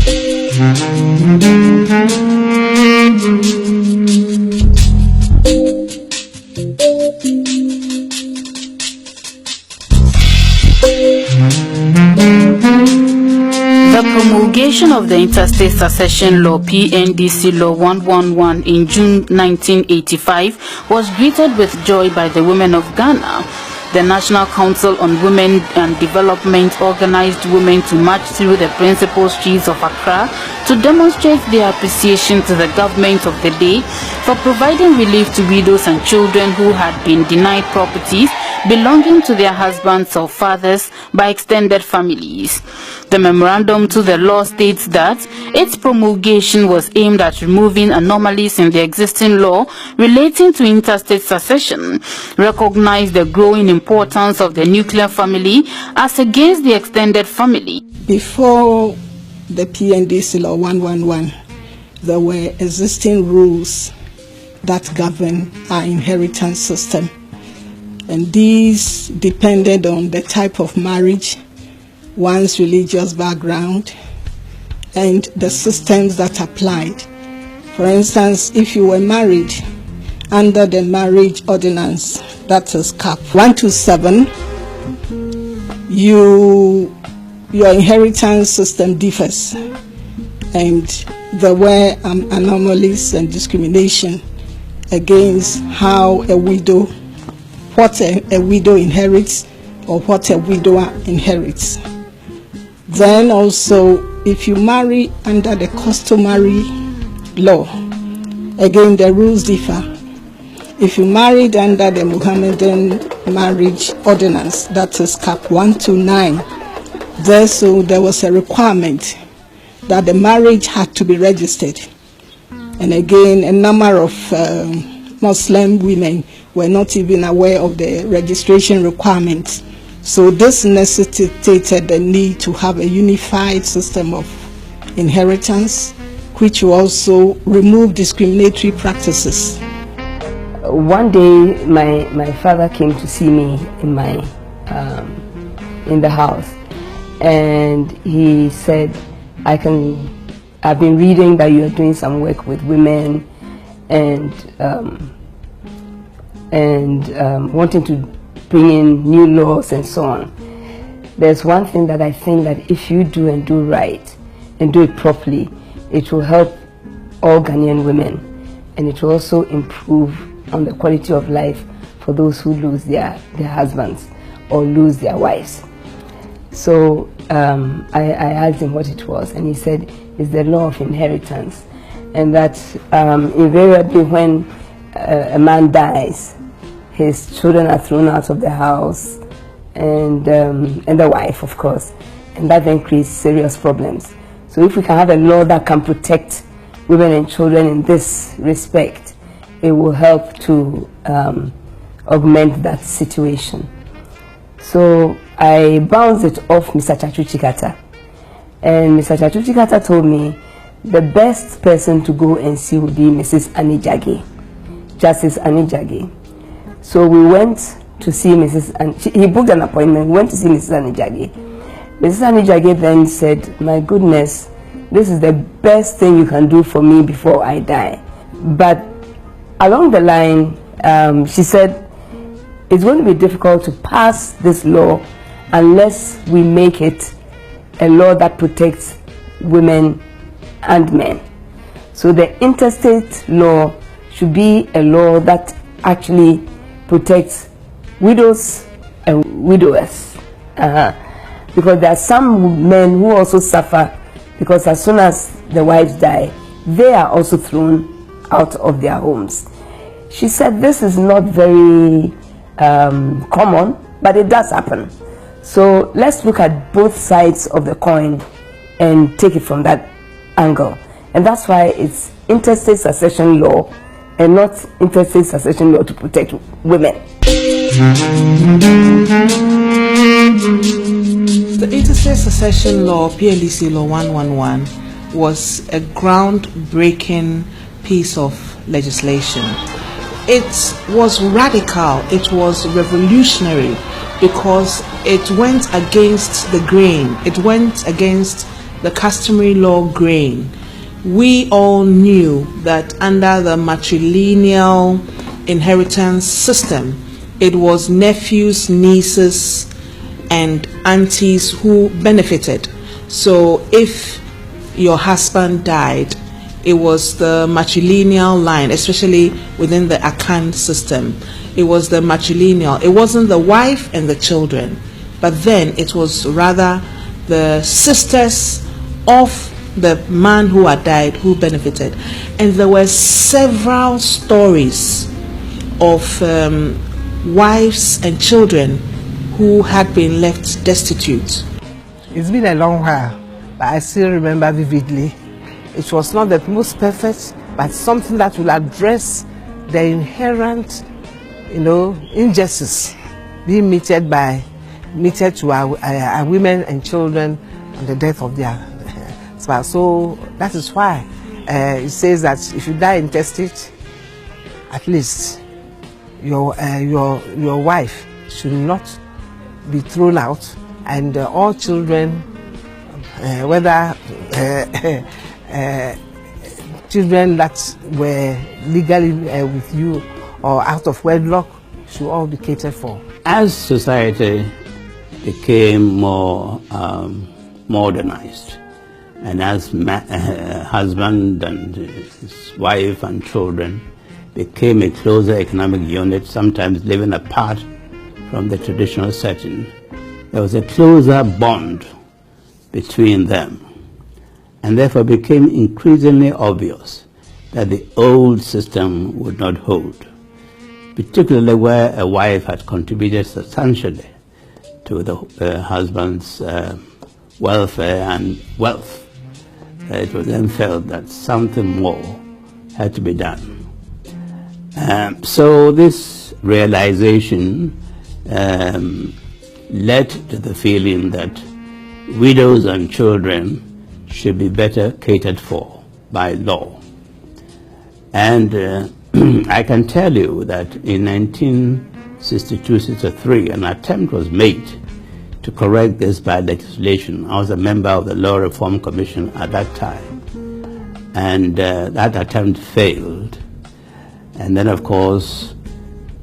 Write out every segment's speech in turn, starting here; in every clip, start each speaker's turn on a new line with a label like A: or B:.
A: The promulgation of the Interstate Succession Law (PNDC Law 111) in June 1985 was greeted with joy by the women of Ghana. The National Council on Women and Development organized women to march through the principal streets of Accra to demonstrate their appreciation to the government of the day for providing relief to widows and children who had been denied properties belonging to their husbands or fathers by extended families. The memorandum to the law states that its promulgation was aimed at removing anomalies in the existing law relating to interstate succession, recognized the growing importance of the nuclear family as against the extended family.
B: Before the PNDC Law 111, there were existing rules that govern our inheritance system, and these depended on the type of marriage, one's religious background, and the systems that applied. For instance, if you were married under the marriage ordinance, that is Cap 127, your inheritance system differs, and there were anomalies and discrimination against how a widow, what a widow inherits or what a widower inherits. Then also, if you marry under the customary law, again the rules differ. If you married under the Mohammedan marriage ordinance, that is Cap 129, there was a requirement that the marriage had to be registered. And again, a number of Muslim women were not even aware of the registration requirements. So this necessitated the need to have a unified system of inheritance, which will also remove discriminatory practices.
C: One day, my father came to see me in the house, and he said, I've been reading that you are doing some work with women and wanting to bring in new laws and so on. There's one thing that I think that if you do and do right and do it properly, it will help all Ghanaian women, and it will also improve on the quality of life for those who lose their husbands or lose their wives. So I asked him what it was, and he said it's the law of inheritance, and that invariably when a man dies, his children are thrown out of the house, and the wife, of course, and that then creates serious problems. So if we can have a law that can protect women and children in this respect, it will help to augment that situation. So I bounced it off Mr. Chachuchikata, and Mr. Chachuchikata told me the best person to go and see would be Mrs. Anijage, Justice Anijage. So we went to see he booked an appointment. We went to see Mrs. Anijage. Mrs. Anijage then said, my goodness, this is the best thing you can do for me before I die. But along the line, she said, it's going to be difficult to pass this law unless we make it a law that protects women and men. So the interstate law should be a law that actually protects widows and widowers. Because there are some men who also suffer, because as soon as the wives die, they are also thrown out of their homes. She said this is not very common, but it does happen. So let's look at both sides of the coin and take it from that angle. And that's why it's interstate succession law and not interstate succession law to protect women.
D: The Interstate Succession Law, PNDC Law 111, was a groundbreaking piece of legislation. It was radical, it was revolutionary, because it went against the grain, it went against the customary law grain, we all knew that under the matrilineal inheritance system, it was nephews, nieces, and aunties who benefited. So if your husband died, it was the matrilineal line, especially within the Akan system. It was the matrilineal. It wasn't the wife and the children, but then it was rather the sisters of the man who had died who benefited. And there were several stories of wives and children who had been left destitute.
E: It's been a long while, but I still remember vividly. It was not the most perfect, but something that will address the inherent, injustice being meted to our women and children on the death of their spouse. So that is why it says that if you die intestate, at least your wife should not be thrown out, and all children, whether children that were legally with you or out of wedlock, should all be catered for.
F: As society became more modernized, and as husband and his wife and children became a closer economic unit, sometimes living apart from the traditional setting, there was a closer bond between them, and therefore became increasingly obvious that the old system would not hold, particularly where a wife had contributed substantially to the husband's welfare and wealth. It was then felt that something more had to be done. So this realization led to the feeling that widows and children should be better catered for by law. And I can tell you that in 1962-63, an attempt was made to correct this by legislation. I was a member of the Law Reform Commission at that time, and that attempt failed. And then, of course,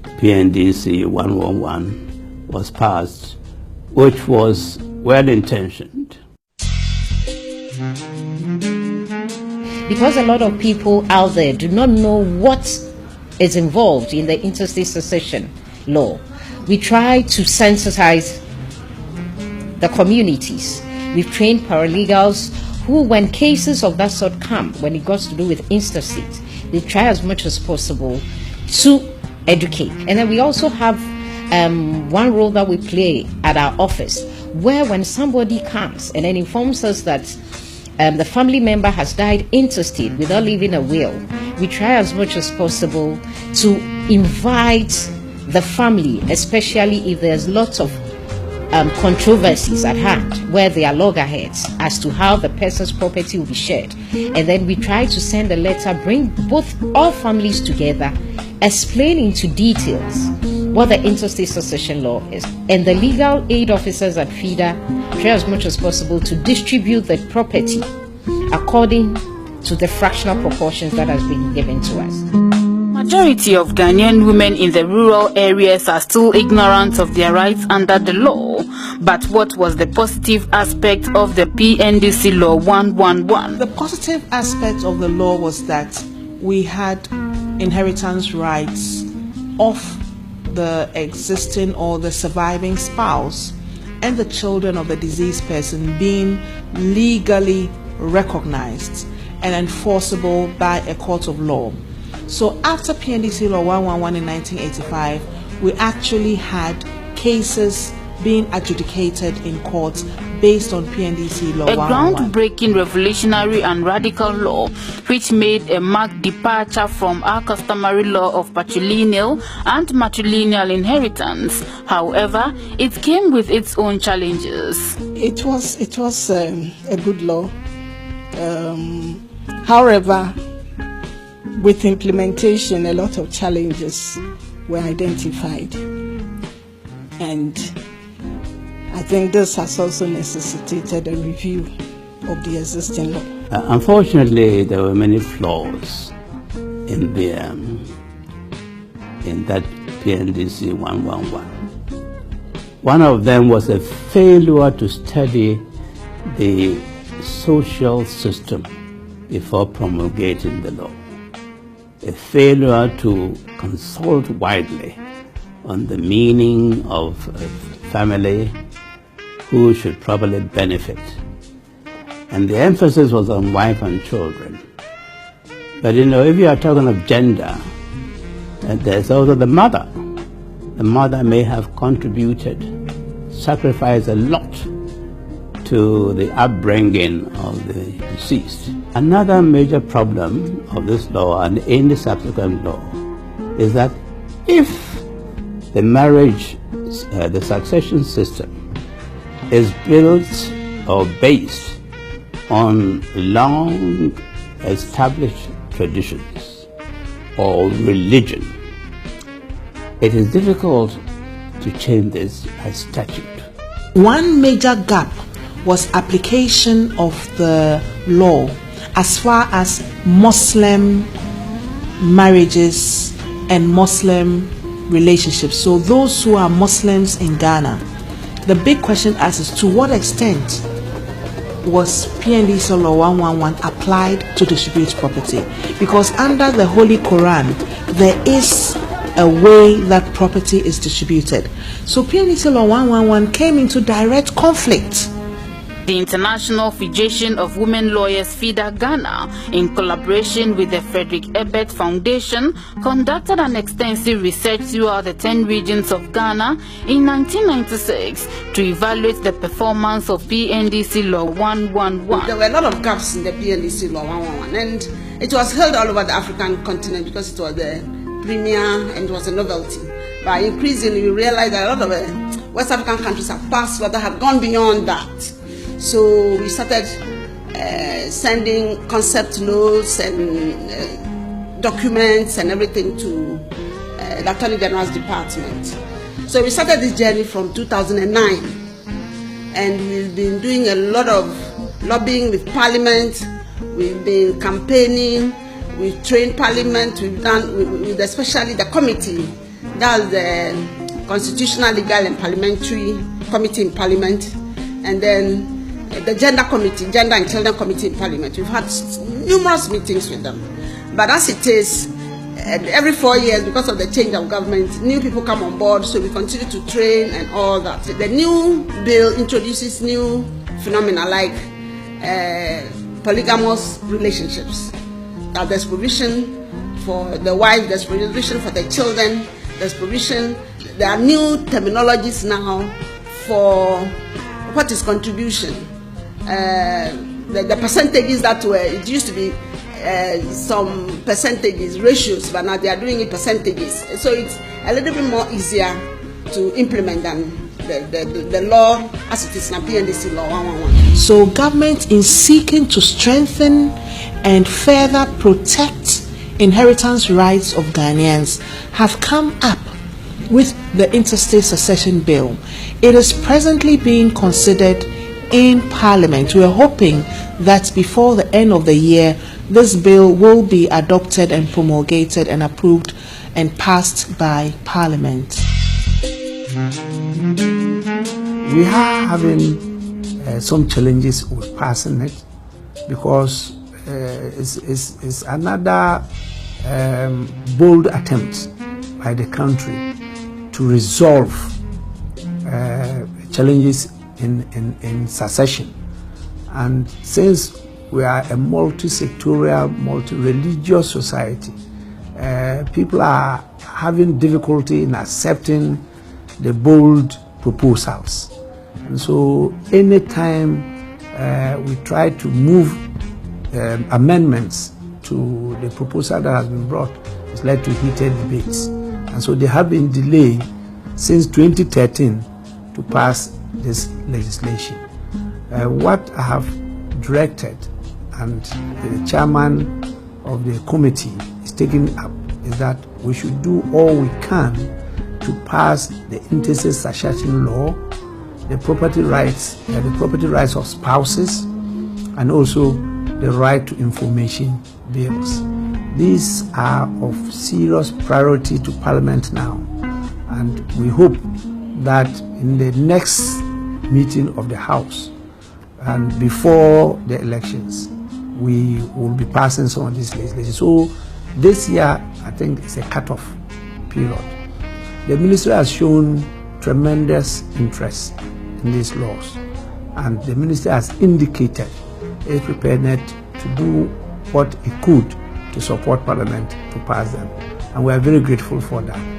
F: PNDC 111 was passed, which was well-intentioned.
G: Because a lot of people out there do not know what is involved in the interstate succession law, we try to sensitize the communities. We've trained paralegals who, when cases of that sort come, when it got to do with intestate, they try as much as possible to educate. And then we also have one role that we play at our office, where when somebody comes and then informs us that the family member has died intestate without leaving a will, we try as much as possible to invite the family, especially if there's lots of controversies at hand, where there are loggerheads as to how the person's property will be shared. And then we try to send a letter, bring all families together, explaining to details what the interstate succession law is. And the legal aid officers at FIDA try as much as possible to distribute the property according to the fractional proportions that has been given to us.
A: Majority of Ghanaian women in the rural areas are still ignorant of their rights under the law. But what was the positive aspect of the PNDC Law 111?
D: The positive aspect of the law was that we had inheritance rights of the existing or the surviving spouse and the children of the deceased person being legally recognized and enforceable by a court of law. So after PNDC Law 111 in 1985, we actually had cases being adjudicated in courts based on PNDC Law 111.
A: A groundbreaking, revolutionary and radical law which made a marked departure from our customary law of patrilineal and matrilineal inheritance. However, it came with its own challenges.
B: It was a good law. However, with implementation, a lot of challenges were identified. And I think this has also necessitated a review of the existing law?
F: Unfortunately, there were many flaws in that PNDC 111. One of them was a failure to study the social system before promulgating the law. A failure to consult widely on the meaning of family, who should probably benefit. And the emphasis was on wife and children. But if you are talking of gender, there's also the mother. The mother may have contributed, sacrificed a lot to the upbringing of the deceased. Another major problem of this law and any subsequent law is that if the marriage, the succession system is built or based on long established traditions or religion, it is difficult to change this by statute.
D: One major gap was application of the law as far as Muslim marriages and Muslim relationships. So those who are Muslims in Ghana, the big question is to what extent was PNDC Law 111 applied to distribute property? Because under the Holy Quran, there is a way that property is distributed. So PNDC Law 111 came into direct conflict.
A: The International Federation of Women Lawyers FIDA Ghana, in collaboration with the Frederick Ebert Foundation, conducted an extensive research throughout the 10 regions of Ghana in 1996 to evaluate the performance of PNDC Law 111.
H: There were a lot of gaps in the PNDC Law 111, and it was held all over the African continent because it was the premier and it was a novelty. But increasingly, we realized that a lot of West African countries have passed laws that have gone beyond that. So we started sending concept notes and documents and everything to the Attorney General's department. So we started this journey from 2009, and we've been doing a lot of lobbying with Parliament. We've been campaigning. We've trained Parliament. We've done with especially the committee, that's the Constitutional, Legal and Parliamentary Committee in Parliament, and then the Gender Committee, Gender and Children Committee in Parliament. We've had numerous meetings with them. But as it is, every 4 years, because of the change of government, new people come on board, so we continue to train and all that. The new bill introduces new phenomena like polygamous relationships. That there's provision for the wife, there's provision for the children, there's provision. There are new terminologies now for what is contribution. The percentages that were, it used to be some percentages, ratios, but now they are doing it percentages. So it's a little bit more easier to implement than the law as it is now, PNDC Law 111.
D: So government, in seeking to strengthen and further protect inheritance rights of Ghanaians, have come up with the Interstate Succession Bill. It is presently being considered in Parliament. We are hoping that before the end of the year, this bill will be adopted and promulgated and approved and passed by Parliament.
E: We are having some challenges with passing it because it's another bold attempt by the country to resolve challenges in succession. And since we are a multi-sectorial, multi-religious society, people are having difficulty in accepting the bold proposals. And so anytime we try to move amendments to the proposal that has been brought, it's led to heated debates. And so they have been delayed since 2013 to pass this legislation. What I have directed, and the chairman of the committee is taking up, is that we should do all we can to pass the Intestate Succession Law, the property rights of spouses,
I: and also the right to information bills. These are of serious priority to Parliament now, and we hope that in the next meeting of the House and before the elections, we will be passing some of these legislation. So this year, I think it's a cutoff period. The ministry has shown tremendous interest in these laws, and the ministry has indicated its preparedness to do what it could to support Parliament to pass them, and we are very grateful for that.